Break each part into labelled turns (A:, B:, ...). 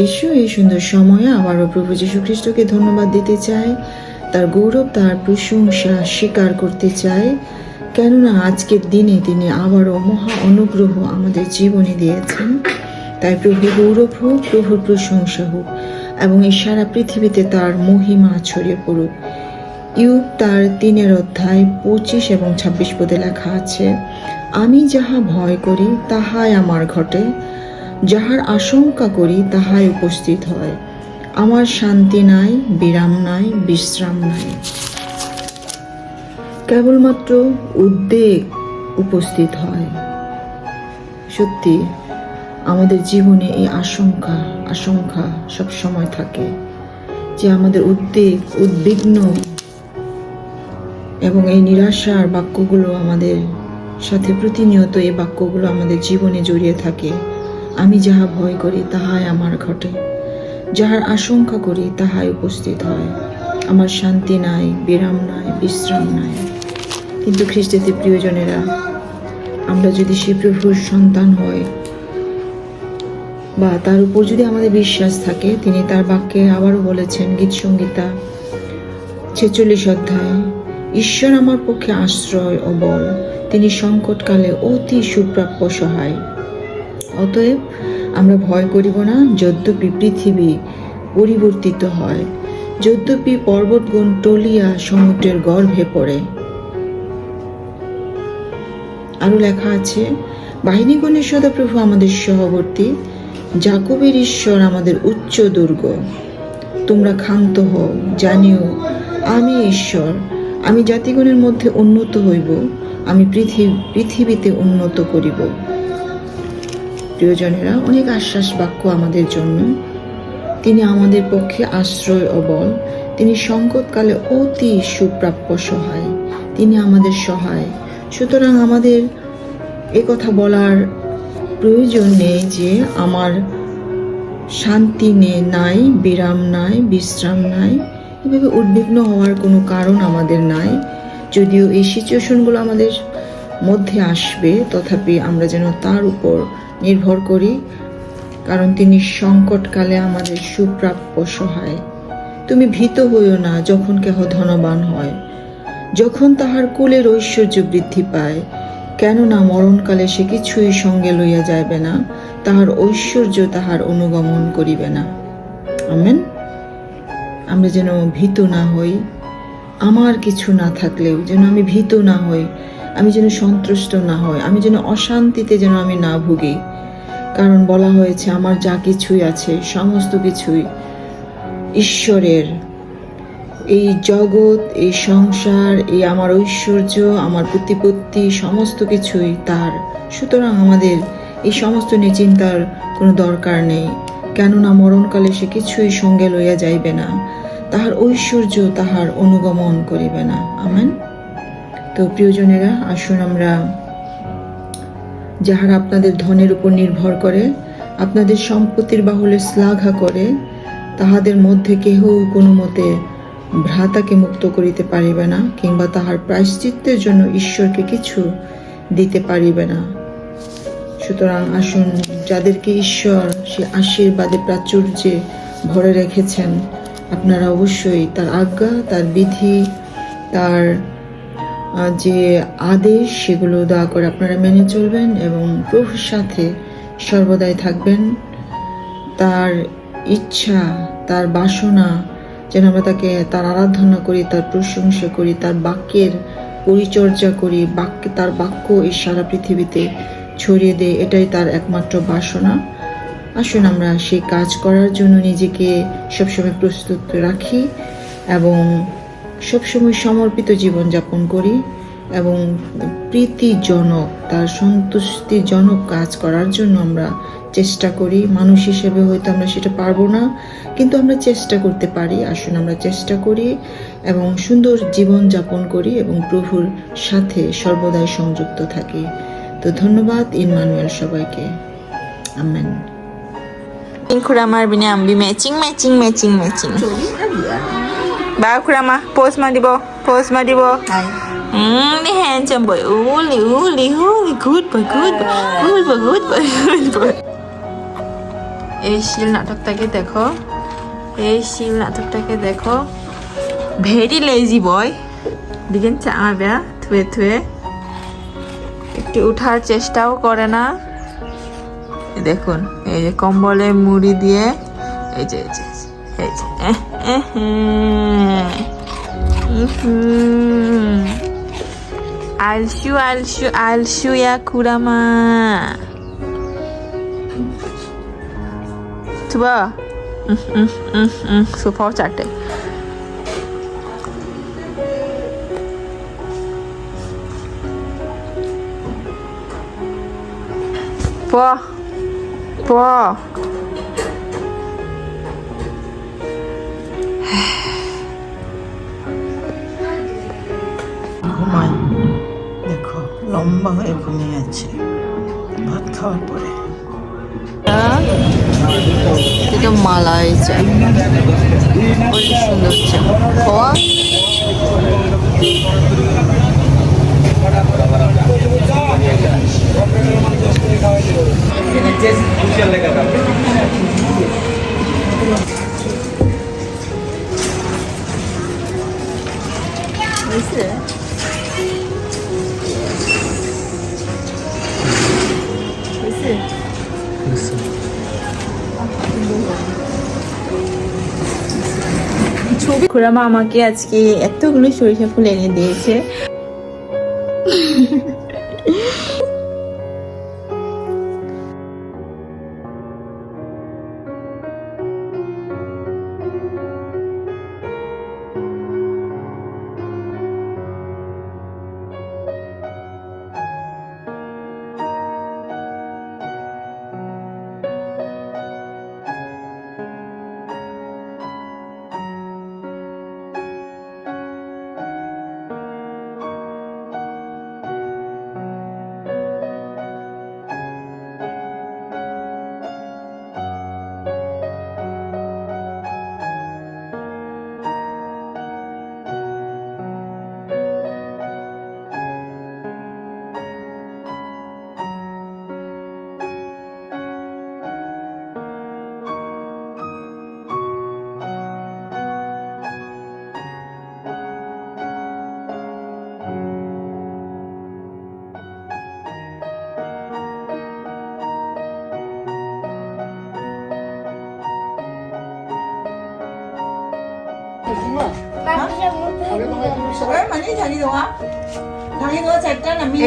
A: এই সুন্দর সময়ে আবারও প্রভু যীশু খ্রিস্টকে ধন্যবাদ দিতে চাই, তার গৌরব, তার প্রশংসা স্বীকার করতে চাই, কেননা আজকের দিনে তিনি আবারও মহা অনুগ্রহ আমাদের জীবনে দিয়েছেন। তাই প্রভু গৌরব হোক, প্রভুর প্রশংসা হোক এবং এই সারা পৃথিবীতে তার মহিমা ছড়িয়ে পড়ুক। ইয়ুব তার 3:25 এবং 26 পদে লেখা আছে, আমি যাহা ভয় করি তাহাই আমার ঘটে, যাহার আশঙ্কা করি তাহাই উপস্থিত হয়। আমার শান্তি নাই, বিরাম নাই, বিশ্রাম নাই। কেবলমাত্র উদ্বেগ উপস্থিত হয়। সত্যি আমাদের জীবনে এই আশঙ্কা সব সময় থাকে, যে আমাদের উদ্বিগ্ন এবং এই নিরাশার বাক্যগুলো আমাদের সাথে প্রতিনিয়ত এই বাক্যগুলো আমাদের জীবনে জড়িয়ে থাকে। আমি যাহা ভয় করি তাহাই আমার ঘটে, যাহার আশঙ্কা করি তাহাই উপস্থিত হয়। আমার শান্তি নাই, বিরাম নাই, বিশ্রাম নাই। কিন্তু খ্রিস্টেতে প্রিয়জনেরা, আমরা যদি সেই প্রভুর সন্তান হই বা তার উপর যদি আমাদের বিশ্বাস থাকে, তিনি তার বাক্যে আবারও বলেছেন, গীতসংহিতা 46 অধ্যায়, ঈশ্বর আমার পক্ষে আশ্রয় ও বল, তিনি সংকটকালে অতি সুপ্রাপ্য সহায়। অতএব আমরা ভয় করিব না, যদ্যপি পৃথিবী পরিবর্তিত হয়, যদ্যপি পর্বতগণ টলিয়া সমুদ্রের গর্ভে পড়ে। আরো লেখা আছে, বাহিনীগণের সদাপ্রভু আমাদের সহবর্তী, যাকবের ঈশ্বর আমাদের উচ্চ দুর্গ। তোমরা ক্ষান্ত হও, জানিও আমি ঈশ্বর, আমি জাতিগণের মধ্যে উন্নত হইব, আমি পৃথিবীতে উন্নত করিব। প্রিয়জনেরা, অনেক আশ্বাস বাক্য আমাদের জন্য। তিনি আমাদের পক্ষে আশ্রয় ও বল, তিনি সংকটকালে অতি সুপ্রাপ্য সহায়, তিনি আমাদের সহায়। সুতরাং আমাদের কথা বলার প্রয়োজন নেই যে আমার শান্তি নাই, বিরাম নাই, বিশ্রাম নাই। এভাবে উদ্বিগ্ন হওয়ার কোনো কারণ আমাদের নাই। যদিও এই সিচুয়েশনগুলো আমাদের মধ্যে আসবে, তথাপি আমরা যেন তার উপর নির্ভর করি, কারণ তিনি সংকটকালে আমাদের সুপ্রাপ্য সহায়। তুমি ভীত হইও না যখন কেহ ধনবান হয়, যখন তাহার কুলের ঐশ্বর্য বৃদ্ধি পায়, কেননা মরণকালে সে কিছুই সঙ্গে লইয়া যাইবে না, তাহার ঐশ্বর্য তাহার অনুগমন করিবে না। আমেন। আমরা যেন ভীত না হই, আমার কিছু না থাকলেও যেন আমি ভীত না হই, আমি যেন সন্তুষ্ট না হই, আমি যেন অশান্তিতে যেন আমি না ভুগি। কারণ বলা হয়েছে, আমার যা কিছুই আছে সমস্ত কিছুই ঈশ্বরের। এই জগৎ, এই সংসার, এই আমার ঐশ্বর্য, আমার প্রতিপত্তি, সমস্ত কিছুই তার। সুতরাং আমাদের এই সমস্ত নিয়ে চিন্তার কোনো দরকার নেই, কেননা মরণকালে সে কিছুই সঙ্গে লইয়া যাইবে না, তাহার ঐশ্বর্য তাহার অনুগমন করিবে না। আমেন। তো প্রিয়জনেরা, আসুন আমরা, যাহারা আপনাদের ধনের উপর নির্ভর করে, আপনাদের সম্পত্তির বাহুল্যে শ্লাঘা করে, তাহাদের মধ্যে কেহ কোনো মতে ভ্রাতাকে মুক্ত করিতে পারিবে না, কিংবা তাহার প্রায়শ্চিত্তের জন্য ঈশ্বরকে কিছু দিতে পারিবে না। সুতরাং আসুন, যাদেরকে ঈশ্বর সে আশীর্বাদে প্রাচুর্যে ভরে রেখেছেন, আপনারা অবশ্যই তার আজ্ঞা, তার বিধি, তার যে আদেশ, সেগুলো দয়া করে আপনারা মেনে চলবেন এবং প্রভুর সাথে সর্বদাই থাকবেন। তার ইচ্ছা, তার বাসনা যেন আমরা তার আরাধনা করি, তার প্রশংসা করি, তার বাক্যের পরিচর্যা করি, তার বাক্য এই সারা পৃথিবীতে ছড়িয়ে দেয়, এটাই তার একমাত্র বাসনা। আসুন আমরা সেই কাজ করার জন্য নিজেকে সবসময় প্রস্তুত রাখি এবং সবসময় সমর্পিত জীবনযাপন করি এবং প্রীতিজনক, তার সন্তুষ্টিজনক কাজ করার জন্য আমরা চেষ্টা করি। মানুষ হিসেবে হয়তো আমরা সেটা পারবো না, কিন্তু আমরা চেষ্টা করতে পারি। আসুন আমরা চেষ্টা করি এবং সুন্দর জীবন যাপন করি এবং প্রভুর সাথে সর্বদাই সংযুক্ত থাকি। তো ধন্যবাদ ইম্মানুয়েল সবাইকে। আমেন।
B: খুড়ামার বিনে আমি ম্যাচিং ম্যাচিং ম্যাচিং ম্যাচিং বা খুড়ামা পোজ মা দিব the handsome boy, good boy, good boy, good boy, good boy, good boy. এই শিল নাটকটাকে দেখো, এই শিল নাটকটাকে দেখো। ভেরি লেজি বয়, দিকেন চাঙা থুয়ে থুয়ে, একটু উঠার চেষ্টাও করে না। দেখুন এই যে কম্বলে মুড়ি দিয়ে, এই যে এই যে এই যে আলসু আলসু আলসু ইয়া Kurama. Coba. Super cantik. Wah. Wah.
A: ঘুমাই, দেখো লম্বা হয়ে ঘুমিয়ে আছে ভাত খাওয়ার পরে। এটা মালাই চা, অনেক সুন্দর চা। খাওয়া
B: ছবি খুড়ামা আমাকে আজকে এতগুলো সরিষা ফুল এনে দিয়েছে।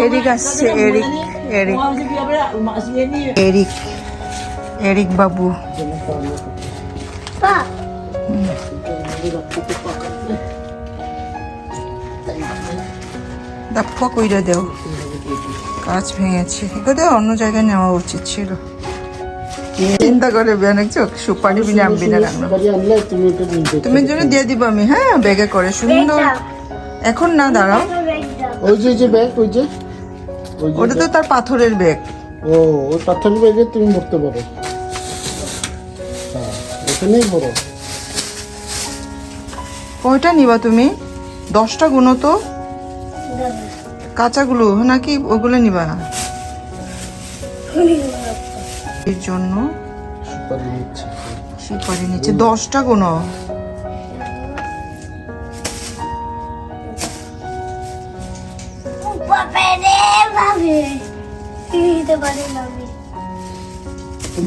A: এরিক আসছে, এরিক এরিক এরিক এরিক বাবু। দাপ্পা কইরা দেও, কাজ ভেঙেছে। এগুলো অন্য জায়গায় নেওয়া উচিত ছিল। চিন্তা করে বেনেছো সুপারি বিনা আম বিনা রান্না। তুমি জন্য দিয়ে দিব আমি, হ্যাঁ ব্যাগে করে সুন্দর। এখন না, দাঁড়াও।
C: ওই যে ব্যাগ, ওই যে
A: ওটা তো তার পাথরের ব্যাগ।
C: ও ওই পাথরের ব্যাগে তুমি ভরতে পারো। হ্যাঁ এখানেই ভরো।
A: কয়টা নিবা তুমি? 10টা গুনো তো, কাঁচাগুলো নাকি ওগুলো নিবা? এর জন্য
C: সুপারি নিচ্ছে।
A: সুপারি নিচ্ছে 10টা গুনো।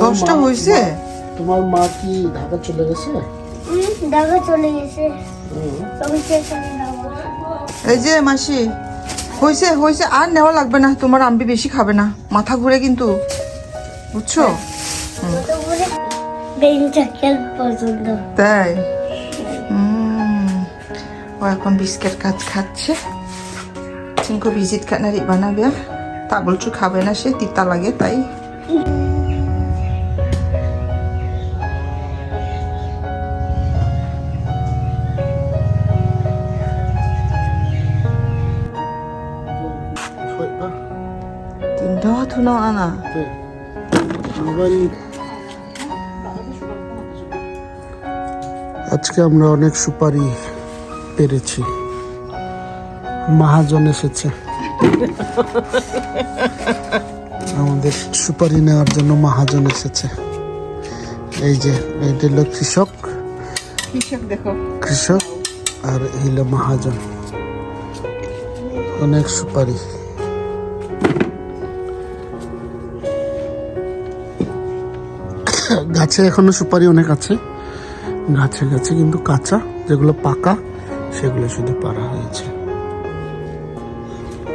A: দশটা হয়েছে?
C: তোমার মা কি ঢাকা চলে গেছে?
D: ঢাকা চলে গেছে।
A: এই যে মাসি, হয়েছে হয়েছে, আর নেওয়া লাগবে না। তোমার আম্বি বেশি খাবে না, মাথা ঘুরে কিন্তু, বুঝছো? তাই ও এখন বিস্কিট খাচ্ছে। চিঙ্কু ভিজিট খানারি বানাবে, তা বলছো খাবে না, সে তিতা লাগে তাই। তিনটা ধুনো আনা।
C: আজকে আমরা অনেক সুপারি পেরেছি। মহাজন এসেছে আমাদের সুপারি নেওয়ার জন্য। মহাজন এসেছে, এই যে এইটা হলো কৃষক,
B: কৃষক দেখো,
C: কৃষক আর হইল মহাজন। অনেক সুপারি। গাছে এখনো সুপারি অনেক আছে, গাছে গাছে কিন্তু কাঁচা, যেগুলো পাকা সেগুলো শুধু পাড়া হয়েছে।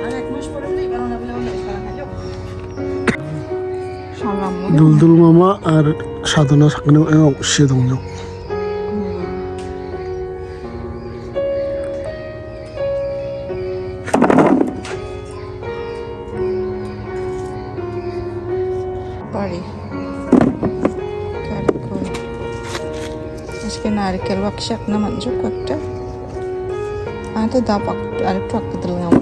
B: আর এক মাস পরে হলেই বানানো বলে অনেক খারাপ হয়ে যাবে। সালাম
C: দুলদুল মামা আর সাধনা সামনে সেদম
B: বাড়ি কারকল। আজকে নারকেল বাক্সাক না মানছো কয়েকটা, তো দাও আরেকটু আঁকতে দিলাম।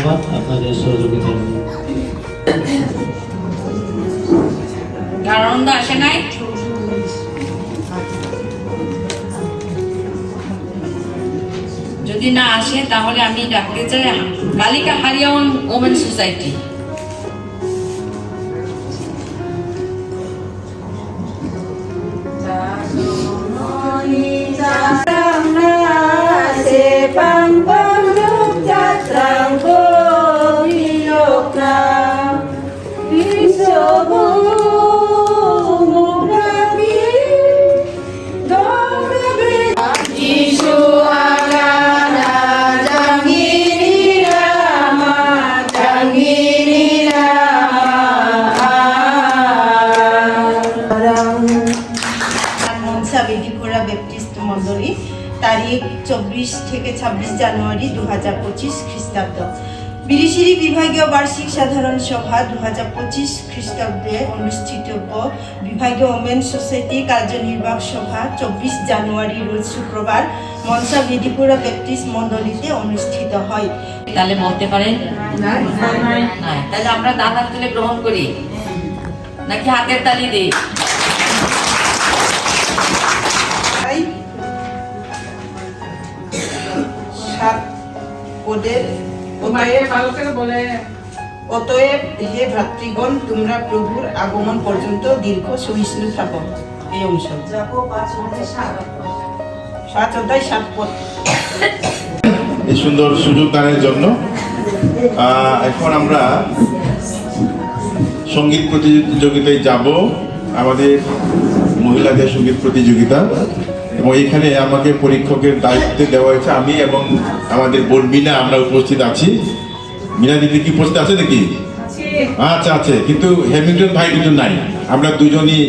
E: ধন্যবাদ আপনাদের সহযোগিতার জন্য।
B: আনন্দ আসে নাই? যদি না আসে তাহলে আমি ডাকতে চাই বালিকা হারিয়ান women society.
F: Mansa Bedipura Baptist মণ্ডলী, তারিখ 24 থেকে 26 জানুয়ারি 2025 খ্রিস্টাব্দ। বিরিশিরি বিভাগীয় বার্ষিক সাধারণ সভা 2025 খ্রিস্টাব্দে অনুষ্ঠিত বিভাগীয় ওমেন সোসাইটি কার্যনির্বাহক সভা 24 জানুয়ারি রোজ শুক্রবার মনসা বেদিপুরা ব্যাপটিস্ট মণ্ডলীতে অনুষ্ঠিত হয়।
B: তাহলে বলতে পারেন না? তাহলে আমরা দাদা তুলে গ্রহণ করি নাকি হাতের তালি দিই?
F: সাত পদের অতএব হে ভ্রাতৃগণ, তোমরা প্রভুর আগমন পর্যন্ত দীর্ঘ সহিষ্ণু থাকো। এই অংশ 7 পদ।
G: এই সুন্দর সুযোগ দানের জন্য এখন আমরা সঙ্গীত প্রতিযোগিতায় যাব, আমাদের মহিলাদের সঙ্গীত প্রতিযোগিতা। এবং এখানে আমাকে পরীক্ষকের দায়িত্ব দেওয়া হয়েছে, আমি এবং আমাদের বোন মিনা আমরা উপস্থিত আছি। মিনা দিদি কি উপস্থিত আছে নাকি? আচ্ছা আছে, কিন্তু হ্যামিল্টন ভাই কিন্তু নাই। আমরা দুজনই,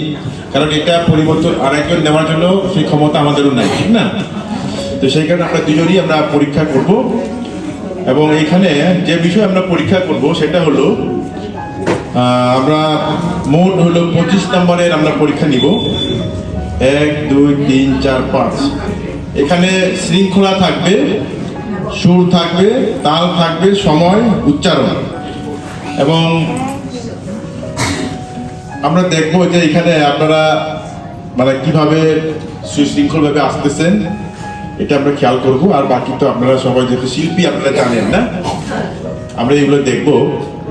G: কারণ এটা পরিবর্তন আরেকজন নেওয়ার জন্য সেই ক্ষমতা আমাদেরও নাই, ঠিক না? তো সেই কারণে আমরা দুজনই আমরা পরীক্ষা করব। এবং এখানে যে বিষয় আমরা পরীক্ষা করব সেটা হলো আমরা মোট হলো 25 নম্বরের আমরা পরীক্ষা নিব। 1 2 3 4 5। এখানে শৃঙ্খলা থাকবে, সুর থাকবে, তাল থাকবে, সময়, উচ্চারণ। এবং আমরা দেখবো যে এখানে আপনারা মানে কিভাবে সুশৃঙ্খলভাবে আসতেছেন, এটা আমরা খেয়াল করব। আর বাকি তো আপনারা সবাই যেহেতু শিল্পী আপনারা জানেন না, আমরা এগুলো দেখবো।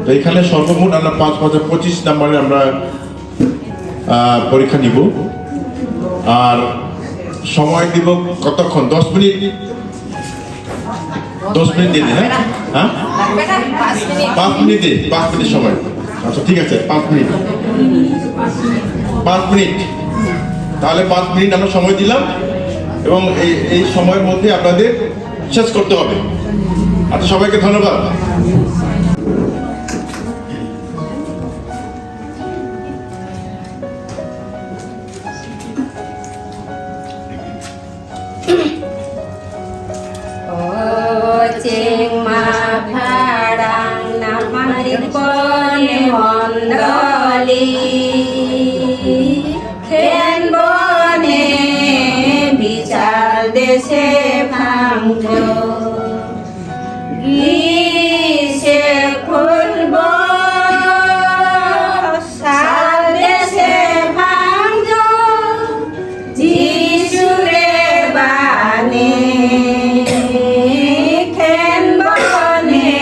G: তো এখানে সর্বমোট আমরা 25 নম্বরে আমরা পরীক্ষা নিব। আর সময় দিব কতক্ষণ? 10 মিনিট। 10 মিনিট দিন, হ্যাঁ হ্যাঁ 5 মিনিটে 5 মিনিট সময়। আচ্ছা ঠিক আছে, 5 মিনিট। 5 মিনিট, তাহলে 5 মিনিট আমরা সময় দিলাম এবং এই সময়ের মধ্যে আপনাদের শেষ করতে হবে। আচ্ছা, সবাইকে ধন্যবাদ।
H: বিচার দেশে ভাঙ্গ গ্রীষে খুলব সাল দেশে ভাঙ্গ যিশুরে বানে খেন বনে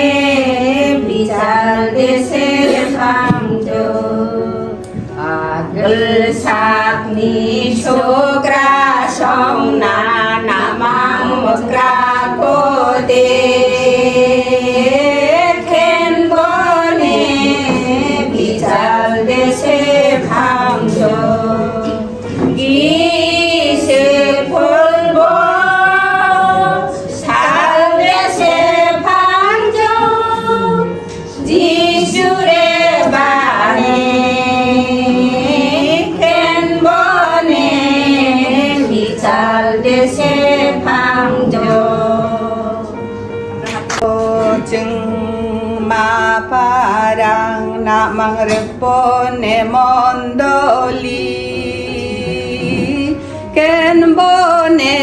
H: বিচার দেশে ভাঙ্গ আগল সাকনি ছোকরা সংনা নামাং মকরা কোদে খেন বনে বিচার দেশে ভাঙ্গ গীষে ফুলব সাল দেশে ভাঙ্গ যিশুরে বানে খেন বনে বিচার দেশে ভাঙ্গ মা পারাং নামাং রেপনে মণ্ডলী কেন বনে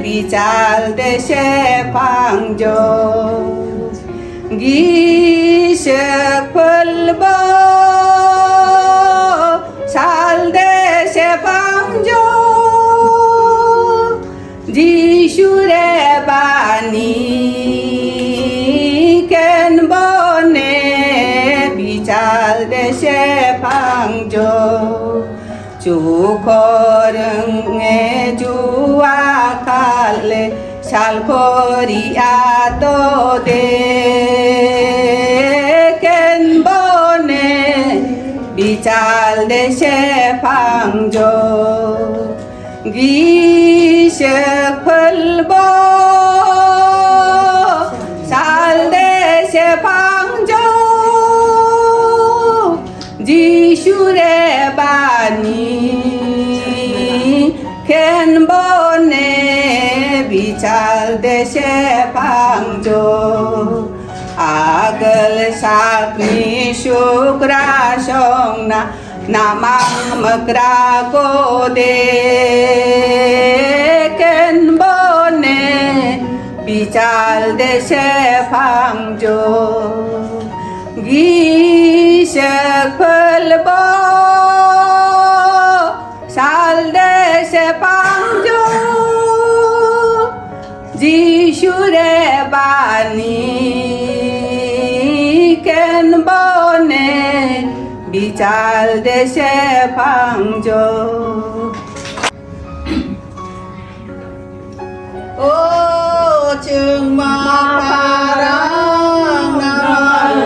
H: বিচার দেশে ভাঙ্গ গীষক ফলব শাল দেশে পাঞ্জ যিশুরে বাণী কেন বনে বিচাল দেশে পাঞ্জ চুখরঙে জুয়া কালে শাল করিয়া তো দে কেন বনে বিচাল দেশে পাঞ্জ গীষক ফলব শাল দেশে পাঞ্জ যিশুরে বাণী কেন বনে বিচাল দেশে পাঞ্জ আগল সাপনি শুক্রা সংনা নামামকরা কো দে কেন বনে বিচাল দেশে পাঞ্জ গীষক ফলব শাল দেশে পাঞ্জ যিশুরে বাণী কেন বনে বিচাল দেশে পাঞ্জ ও চুমা পারাং নামার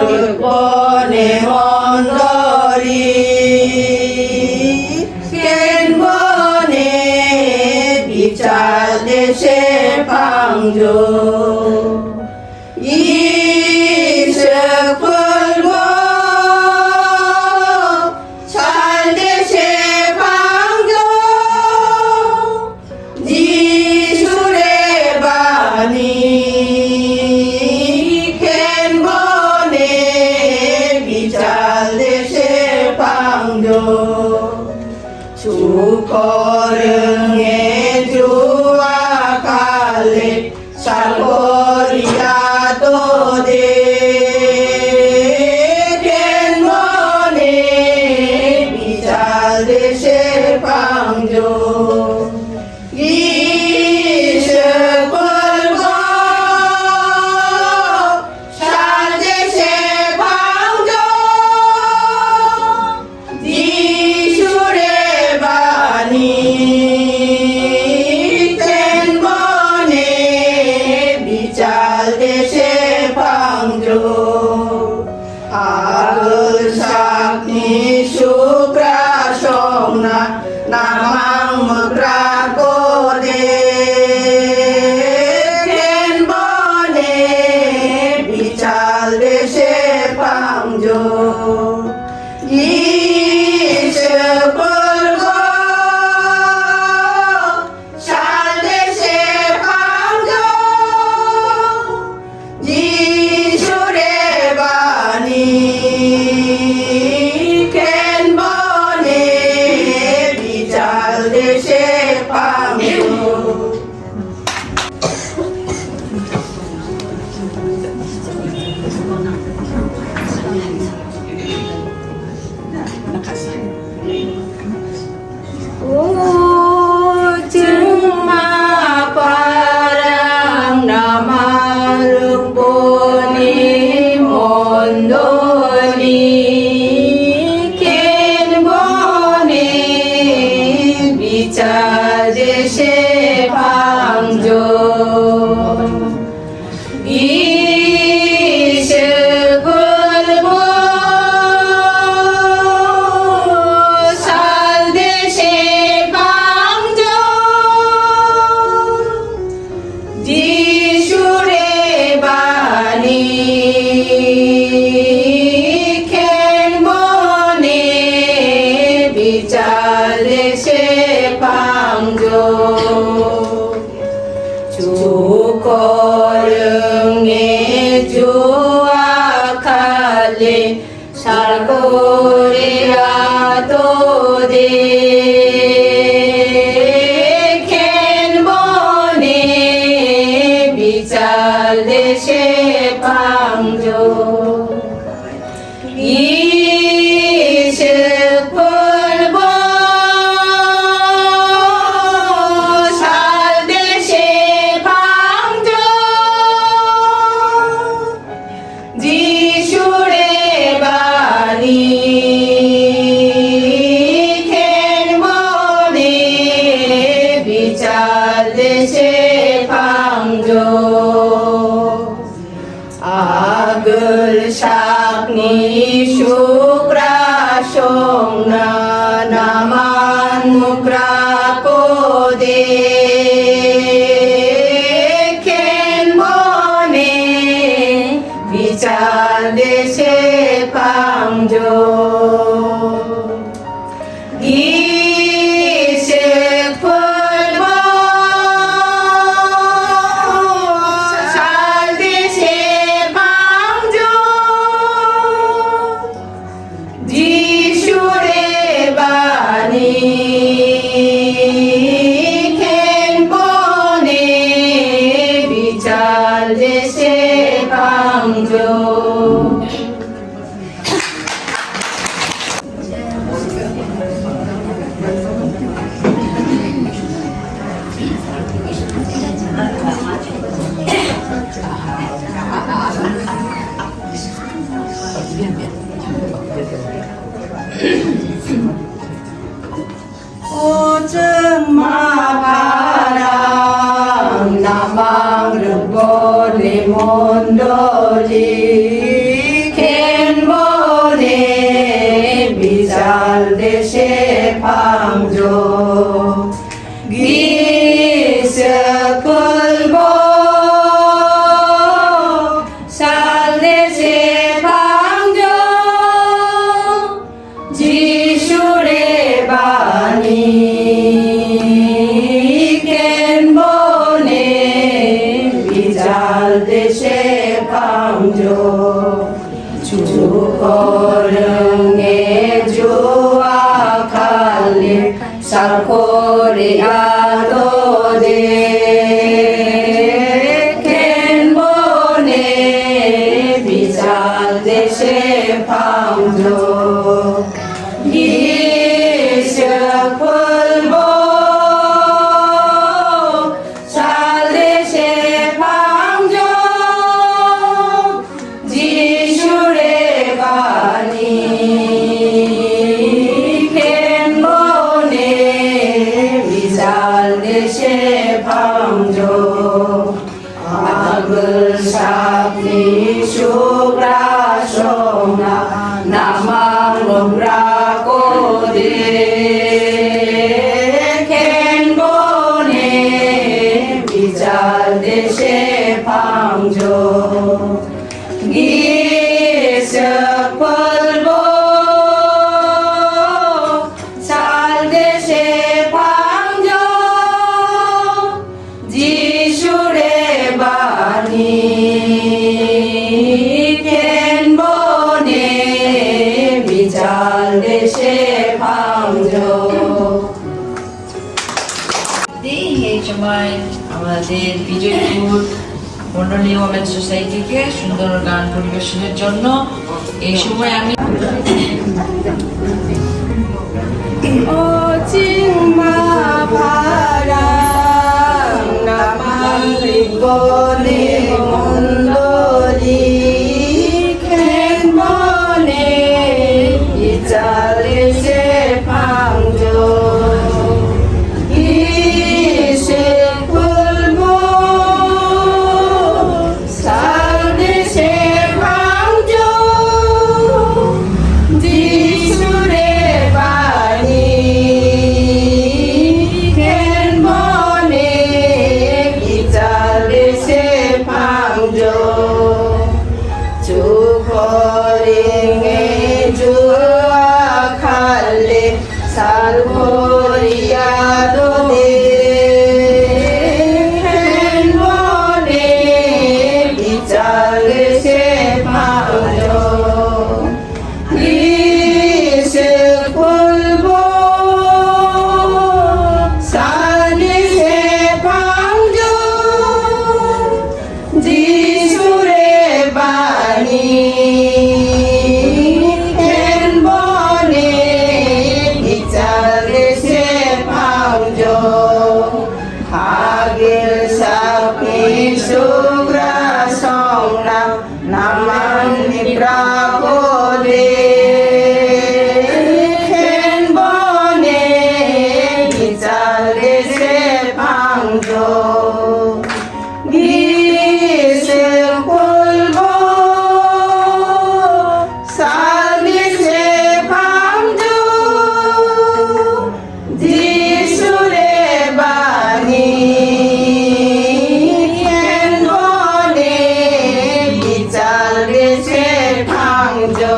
H: বনে মন্দরি কেন বনে বিচাল দেশে পাঞ্জ গীষক ফলব শাল দেশে পাঞ্জ যিশুরে বাণী কেন বনে বিচাল দেশে পাঞ্জ সুকরঙে জুয়া কালে শাল করিয়া তো দে কেন বনে বিচাল দেশে পাঞ্জ গীষক ফলব শাল দেশে পাঞ্জ যিশুরে বাণী কেন বনে বিচাল দেশে পাঞ্জ আগল সাপনি শুক্রা সংনা নামামকরা কো দে কেন বনে বিচাল দেশে পাঞ্জ গীষক ফলব শাল দেশে পাঞ্জ যিশুরে বাণী কেন বনে বিচাল দেশে পাঞ্জ ও চুমা পারাং নামার বনে মন্দরি কেন বনে বিচাল দেশে পাঞ্জ গীষক ফলব শাল দেশে পাঞ্জ যিশুরে বাণী কেন বনে বিচাল দেশে পাঞ্জ চুখরঙে জুয়া খালে শাল করিয়া তো দে কেন বনে বিচাল দেশে পাঞ্জ 방조 이식불보 살대시 방조 지슈레 바니 캔보네 비찰대시 방조 아글 샤크니 슈크라 숑나 나만 무크라 코데 캔보네 비찰데세 방조 이색불보 살데세 방조 지슈레 바니 캔보네 비찰데세 방조 오증마바랑 나망르보리 몬도리 캔보네 비살데세 방조 기스불보 살데세 방조 지슈레 바니 캔보네 비잘데세 방조 주거릉에 주와 칼리 살코리아도데 캔보네 비잘데세 방조 이색불보 살데세 방조 지슈레 바니 캔보네 비살데세 방조 아글 샤프니 슈브라 숑나 나망롱라 코데 캔보네 비잘데세 방조 기스불보 살데세 방조 지슈레 바니 캔보네 비잘데세 방조
I: আমাদের বিজয়পুর মন্ডলী ওমেন সোসাইটিকে সুন্দর গান পরিবেশনের জন্য এই সময় আমি
H: 오징마바랑 나만리보네 몬도리 캔보네 이짤레세 방조 이색불보 살데세 방조 지슈레 바니 캔보네 비잘데세 sugra songna naman ibragode ken bone gichale se pangjo gise polvo salve se pangjo jisure bani ken bone gichale se pangjo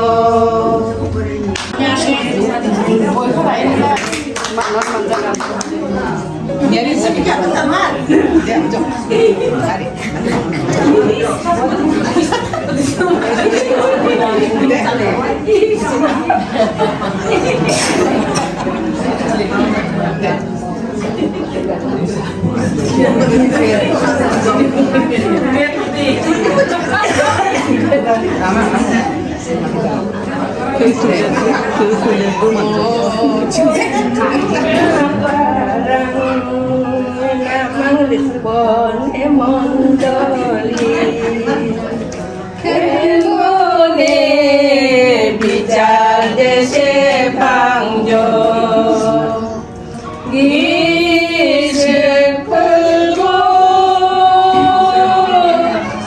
H: namang lisbon hemondoli kenone bicar dese pangjo gise kulgo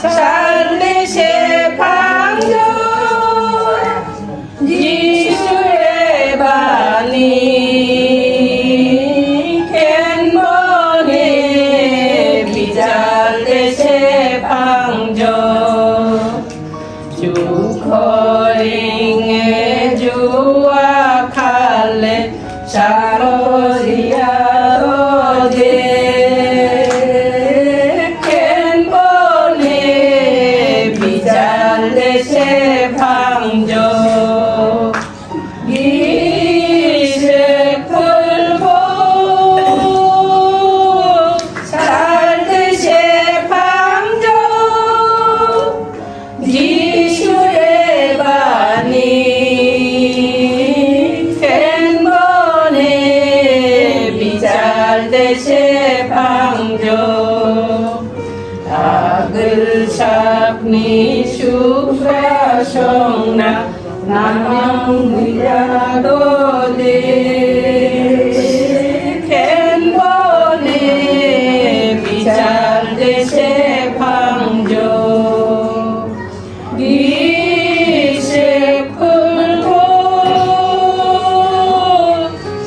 H: sal dese pangjo jisure bani ken bone bicar dese pangjo jukoringe jua khale saroria rode ken bone bicar dese pangjo gise kulbo sal dese pangjo jisure bani ken bone bicar dese pangjo agil sapni supra songna namang wiradode ken bone bicar dese pangjo gise kulgo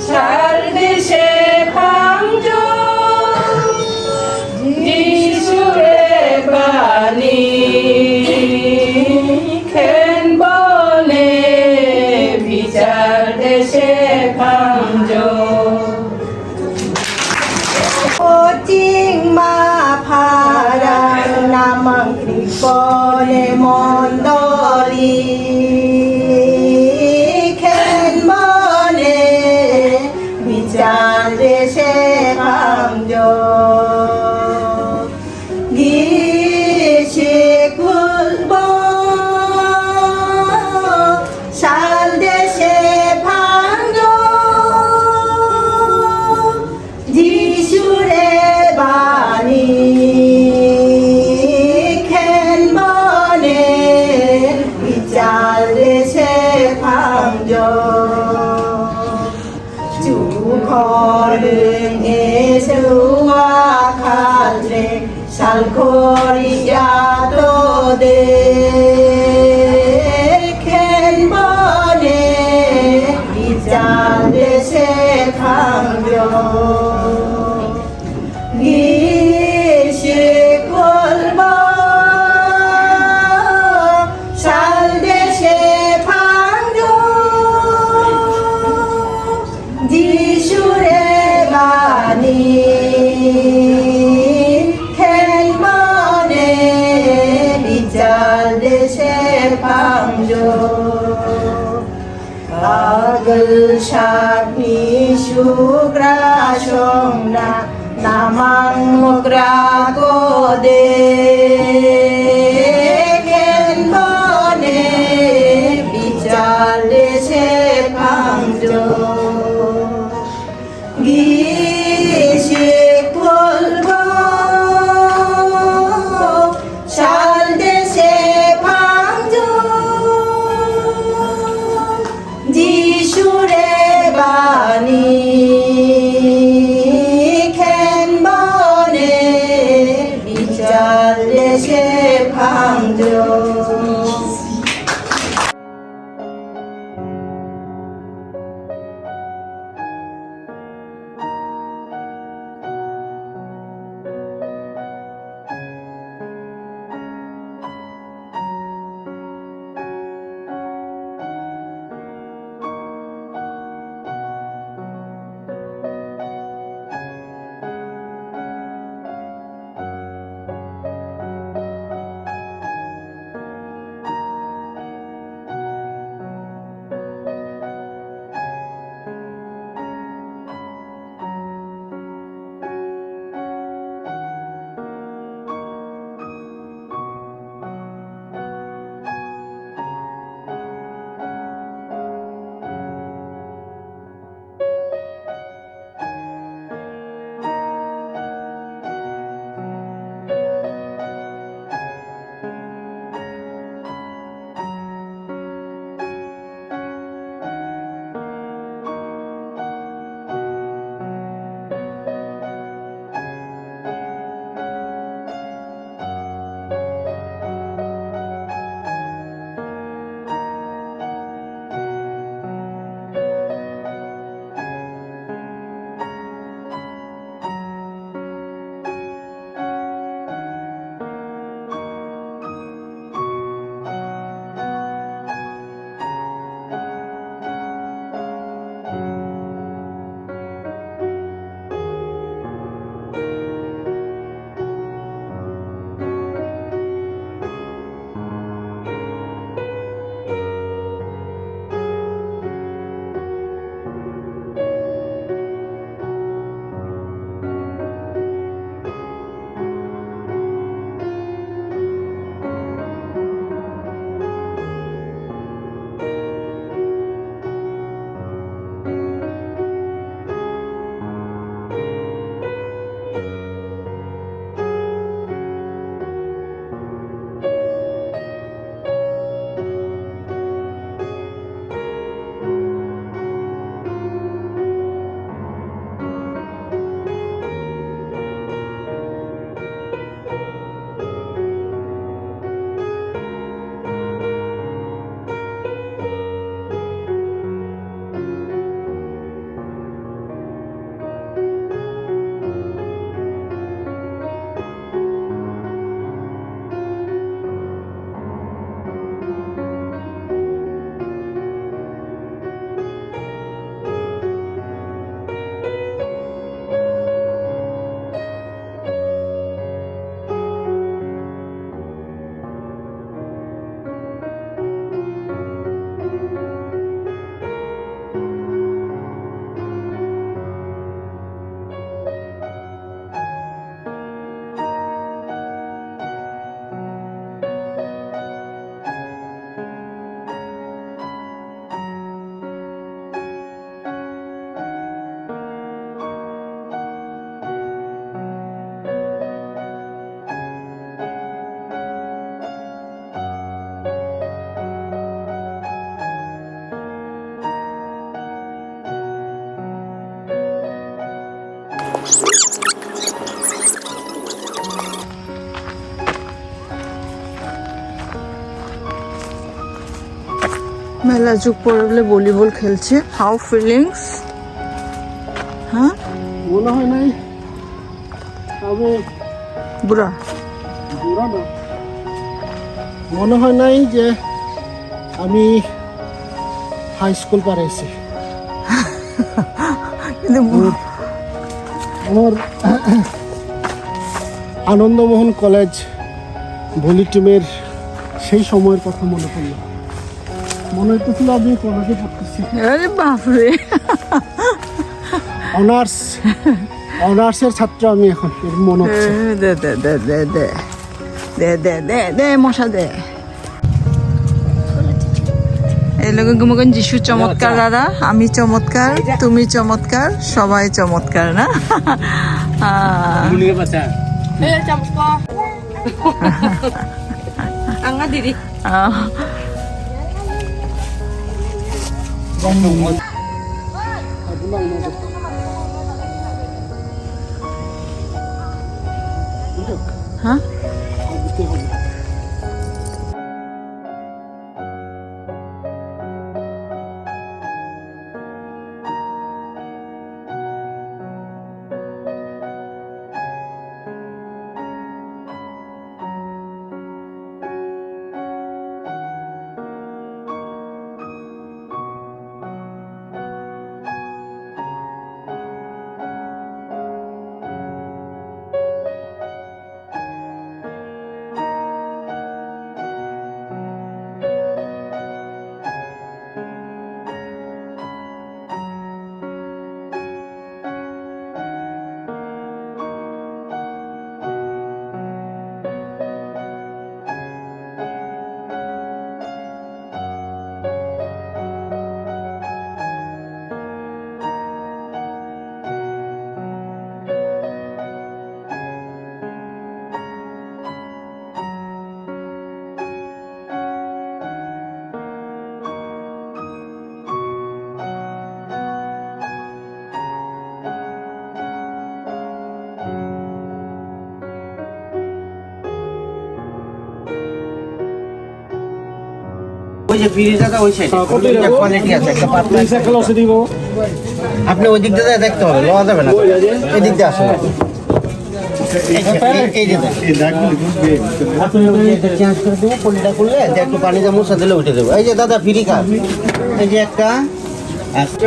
H: sal dese pangjo jisure bani ken bone bicar dese pangjo Ojing ma parang namang kripole mondoli ken bone bicar dese pangjo gise kulbo sal dese pangjo jisure bani ken bone bicar dese pangjo jukoringe jua khale salkoria rode ken bone bicar dese pangjo gise kulbo sal dese pangjo jisure bani ken bone bicar dese pangjo agil sapni sugra songna namang mugragode ken bone bicar dese pangjo gise kulbo ভাঙজো।
B: মেলা যুগ পরে বলে volleyball খেলছে। How feelings? হ্যাঁ,
C: মনে হয় নাই আমি
B: বুড়া
C: বুড়া না, মনে হয় নাই যে আমি হাই স্কুল পারাইছি।
B: কিন্তু
C: আমার আনন্দমোহন কলেজ ভলি টিমের সেই সময়ের কথা মনে পড়লো। মনে হইতেছিল আমি কলেজে পড়তেছি।
B: আরে বাপরে,
C: অনার্সের ছাত্র আমি এখন, মনে হচ্ছে।
B: দে দে দে দে দে দে দে দে দে মশা দে। এই লোক গুমগন যিশু চমৎকার, দাদা আমি চমৎকার, তুমি চমৎকার, সবাই চমৎকার না?
H: আঙ্গা দিদি
B: হ্যাঁ,
H: ওই যে ফ্রিজ দাদা ওই সাইডে
C: কত এটা?
H: কোয়ালিটি আছে একটা পাতলা
C: পয়সা খেলো সে দিব
H: আপনি ওই দিক দিয়ে দেখতে হবে লওয়া যাবে না এই দিক দিয়ে আসুন এই যে আপনি চেঞ্জ করে দেবো পলিটা করলে যে একটু পানি দিয়ে মুছা দিলে উঠে দেবো এই যে দাদা ফ্রি কাপ এই যে একটা আপনি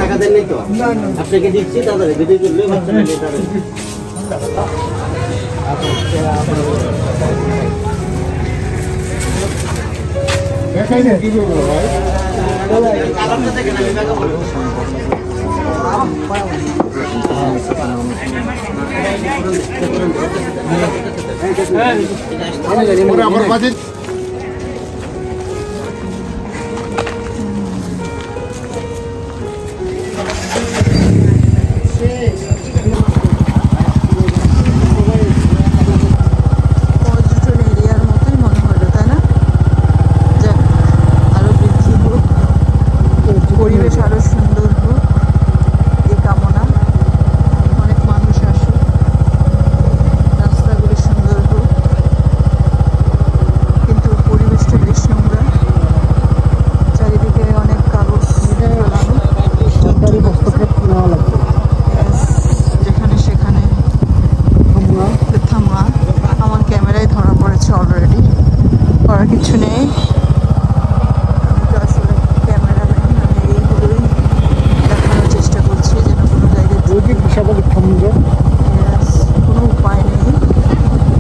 H: টাকা দেন নাই তো আপনাকে দিচ্ছি দাদা ভিডিও করলে বাচ্চা নিয়ে যাবেন
C: আমার বাজেট
B: পর্যটন এরিয়ার মতোই মনে হলো, তাই না? যাক, আরো বৃদ্ধি হোক, পরিবেশ আরো সুন্দর হোক এই কামনা। অনেক মানুষ আসুক, রাস্তাগুলো সুন্দর হোক, কিন্তু পরিবেশটা বেশ নোংরা, চারিদিকে অনেক কাগজ ফেলানো,
C: সরকারি হস্তক্ষেপ নেওয়া লাগবে
B: যেখানে সেখানে থামা। আমার ক্যামেরায় ধরা পড়েছে অলরেডি, করার কিছু নেই। আমি তো আসলে ক্যামেরাম্যান, আমি এইগুলোই দেখানোর চেষ্টা করছি যেন কোনো জায়গায়
C: ওই যে বিশাল সমুদ্র
B: Yes, কোনো উপায় নেই,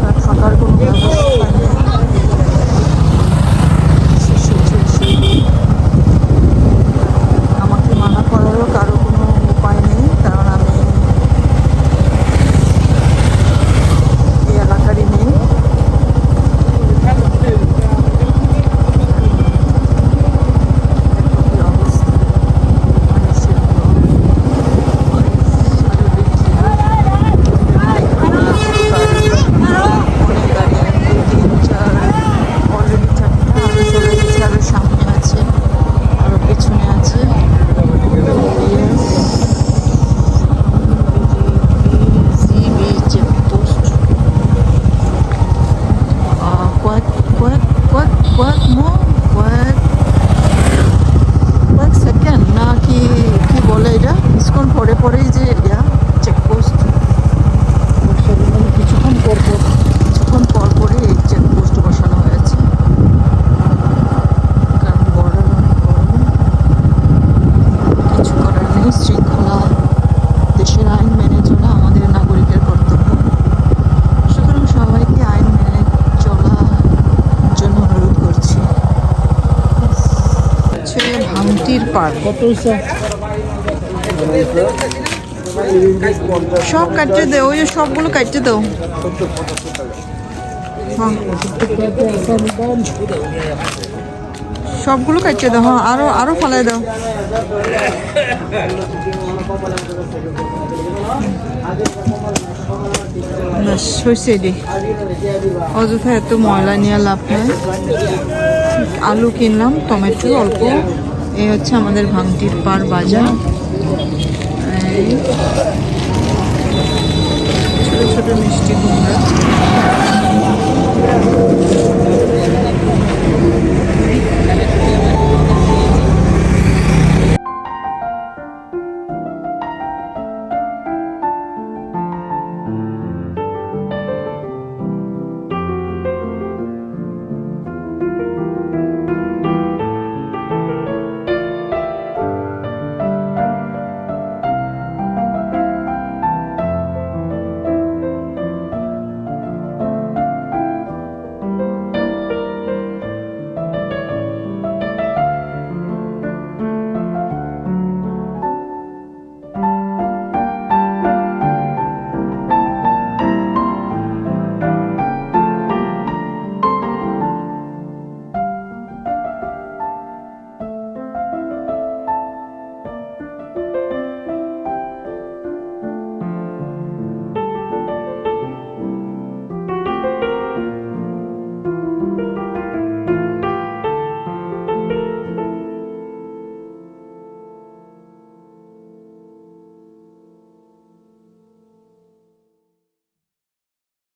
B: আর থাকার কোনো ব্যবস্থা নেই। আমাকে মানা করারও কারো কোনো উপায় নেই, কারণ আমি এই এলাকারই নেই। দেখো কি অবস্থা, মানুষের সামনে আছে, আরো পেছনে আছে। সেকেন্ড না কি কি বলে এটা, কিছুক্ষণ পরে পরেই যে চেকপোস্ট,
C: কিছুক্ষণ পর পর
B: কিছুক্ষণ পর পরে এই চেকপোস্ট বসানো হয়েছে, কারণ বর্ডার অনেক বড়। কিছু করার নেই, শৃঙ্খলা দেশের আইন মেনে চলা আমাদের নাগরিকের কর্তব্য। সুতরাং সবাইকে আইন মেনে চলার জন্য অনুরোধ করছি। হচ্ছে ভাঙটির পার্ক,
C: কত হয়েছে
B: সব কাটতে দেও, ওই যে সবগুলো কাটতে দাও। হ্যাঁ, সবগুলো কাটতে দাও। হ্যাঁ, আরো আরো ফালাই দাও। ব্যাস হয়েছে এটি। অযথা এত ময়লা নিয়ে লাভ নেই। আলু কিনলাম, টমেটো অল্প। এই হচ্ছে আমাদের ভাঙটির পাড় বাজার। এই ছোট ছোট মিষ্টি কুমড়া।